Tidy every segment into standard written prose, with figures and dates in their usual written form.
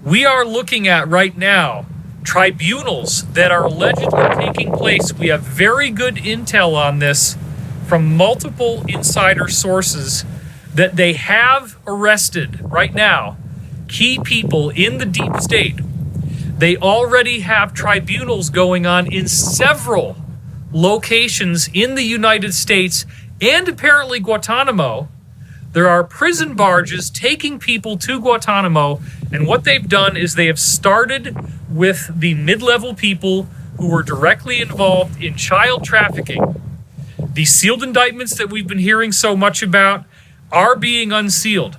We are looking at right now tribunals that are allegedly taking place. We have very good intel on this from multiple insider sources that they have arrested right now key people in the deep state. They already have tribunals going on in several locations in the United States and apparently Guantanamo. There are prison barges taking people to Guantanamo, and what they've done is they have started with the mid-level people who were directly involved in child trafficking. The sealed indictments that we've been hearing so much about are being unsealed.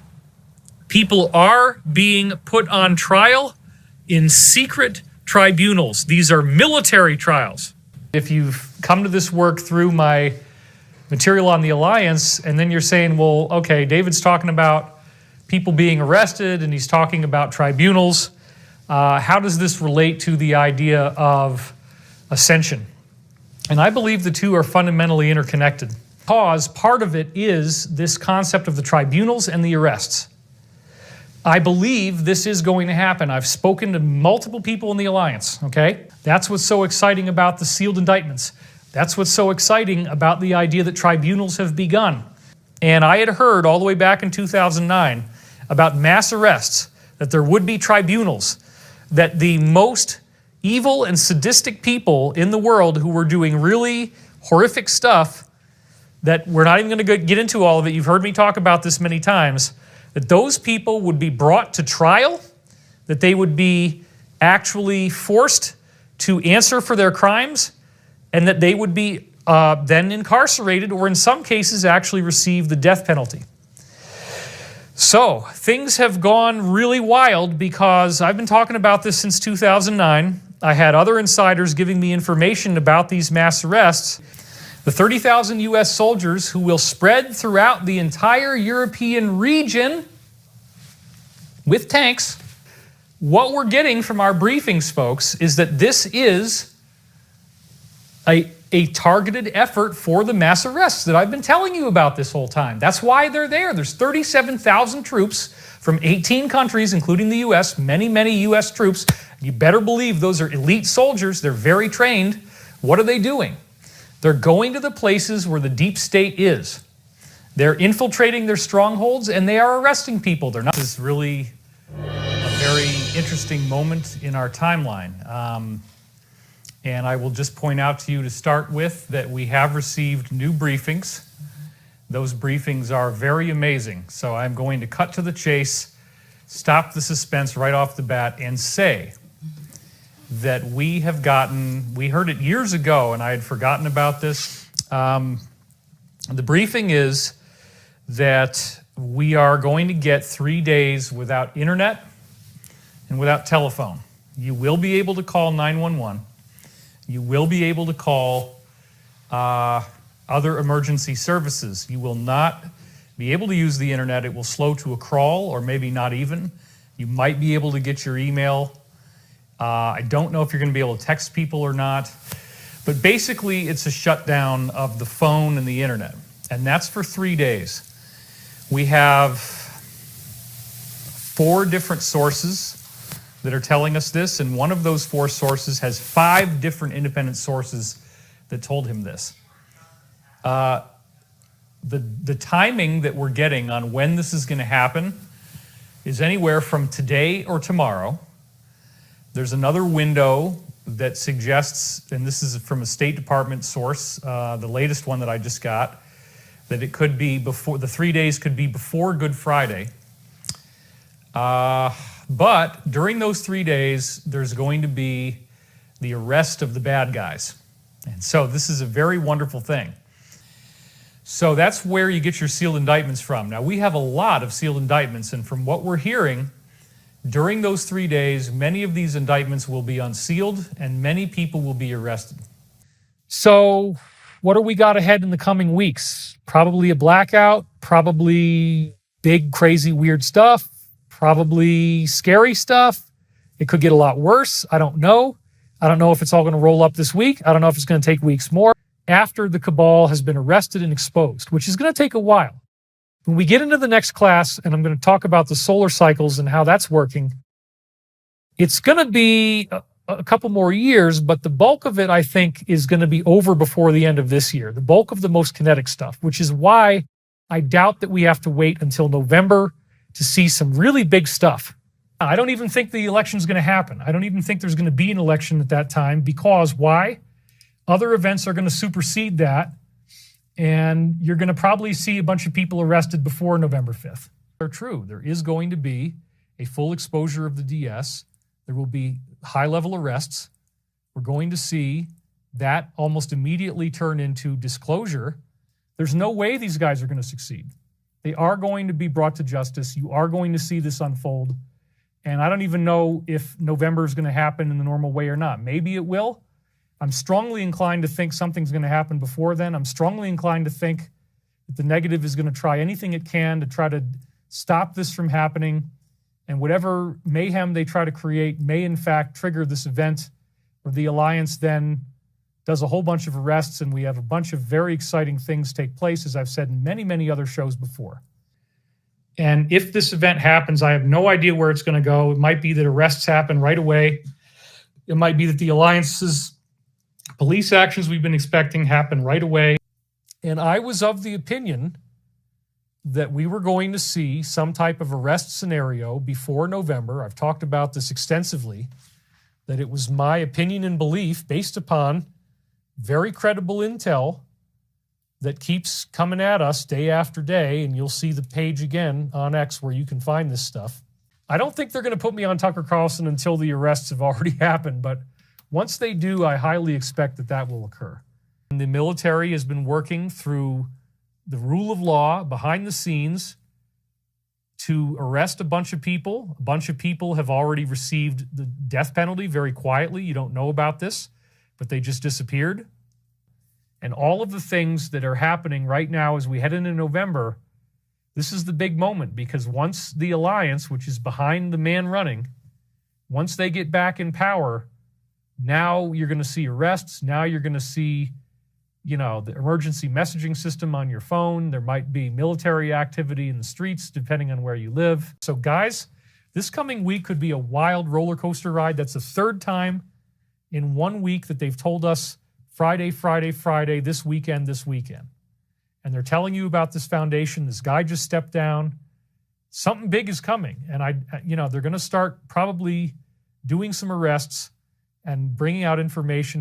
People are being put on trial in secret tribunals. These are military trials. If you've come to this work through my material on the Alliance, and then you're saying, well, okay, David's talking about people being arrested and he's talking about tribunals. How does this relate to the idea of ascension? And I believe the two are fundamentally interconnected. Because part of it is this concept of the tribunals and the arrests. I believe this is going to happen. I've spoken to multiple people in the Alliance, okay? That's what's so exciting about the sealed indictments. That's what's so exciting about the idea that tribunals have begun. And I had heard all the way back in 2009 about mass arrests, that there would be tribunals, that the most evil and sadistic people in the world who were doing really horrific stuff, that we're not even going to get into all of it, you've heard me talk about this many times, that those people would be brought to trial, that they would be actually forced to answer for their crimes, and that they would be then incarcerated, or in some cases actually receive the death penalty. So things have gone really wild because I've been talking about this since 2009. I had other insiders giving me information about these mass arrests. The 30,000 U.S. soldiers who will spread throughout the entire European region with tanks. What we're getting from our briefings, folks, is that this is a targeted effort for the mass arrests that I've been telling you about this whole time. That's why they're there. There's 37,000 troops from 18 countries, including the U.S., many, many U.S. troops. You better believe those are elite soldiers. They're very trained. What are they doing? They're going to the places where the deep state is. They're infiltrating their strongholds, and they are arresting people. They're not. This is really a very interesting moment in our timeline. And I will just point out to you to start with that we have received new briefings. Those briefings are very amazing. So I'm going to cut to the chase, stop the suspense right off the bat, and say that we heard it years ago, and I had forgotten about this. The briefing is that we are going to get 3 days without internet and without telephone. You will be able to call 911. You will be able to call other emergency services. You will not be able to use the internet. It will slow to a crawl, or maybe not even. You might be able to get your email. I don't know if you're going to be able to text people or not. But basically, it's a shutdown of the phone and the internet. And that's for 3 days. We have 4 different sources that are telling us this, and one of those 4 sources has 5 different independent sources that told him this. The timing that we're getting on when this is going to happen is anywhere from today or tomorrow. There's another window that suggests, and this is from a State Department source, the latest one that I just got, that it could be before, the 3 days could be before Good Friday. But during those 3 days, there's going to be the arrest of the bad guys. And so this is a very wonderful thing. So that's where you get your sealed indictments from. Now, we have a lot of sealed indictments, and from what we're hearing, during those 3 days, many of these indictments will be unsealed and many people will be arrested. So what do we got ahead in the coming weeks? Probably a blackout, probably big, crazy, weird stuff, probably scary stuff. It could get a lot worse. I don't know. I don't know if it's all going to roll up this week. I don't know if it's going to take weeks more after the cabal has been arrested and exposed, which is going to take a while. When we get into the next class, and I'm going to talk about the solar cycles and how that's working, It's going to be a couple more years, but the bulk of it, I think, is going to be over before the end of this year. The bulk of the most kinetic stuff, which is why I doubt that we have to wait until November to see some really big stuff. I don't even think the election is going to happen. I don't even think there's going to be an election at that time because why? Other events are going to supersede that, and you're going to probably see a bunch of people arrested before November 5th. They're true. There is going to be a full exposure of the DS. There will be high-level arrests. We're going to see that almost immediately turn into disclosure. There's no way these guys are going to succeed. They are going to be brought to justice. You are going to see this unfold. And I don't even know if November is going to happen in the normal way or not. Maybe it will. I'm strongly inclined to think something's going to happen before then. I'm strongly inclined to think that the negative is going to try anything it can to try to stop this from happening. And whatever mayhem they try to create may in fact trigger this event where the alliance then does a whole bunch of arrests and we have a bunch of very exciting things take place, as I've said in many, many other shows before. And if this event happens, I have no idea where it's going to go. It might be that arrests happen right away. It might be that the alliance's police actions we've been expecting happen right away. And I was of the opinion that we were going to see some type of arrest scenario before November. I've talked about this extensively, that it was my opinion and belief based upon very credible intel that keeps coming at us day after day, and you'll see the page again on X where you can find this stuff. I don't think they're going to put me on Tucker Carlson until the arrests have already happened, but once they do, I highly expect that that will occur. And the military has been working through the rule of law behind the scenes to arrest a bunch of people. A bunch of people have already received the death penalty very quietly. You don't know about this, but they just disappeared. And all of the things that are happening right now as we head into November, this is the big moment, because once the alliance, which is behind the man running, once they get back in power, now you're going to see arrests. Now you're going to see, the emergency messaging system on your phone. There might be military activity in the streets, depending on where you live. So guys, this coming week could be a wild roller coaster ride. That's the third time in 1 week that they've told us Friday, this weekend. And they're telling you about this foundation. This guy just stepped down. Something big is coming. And they're going to start probably doing some arrests and bringing out information.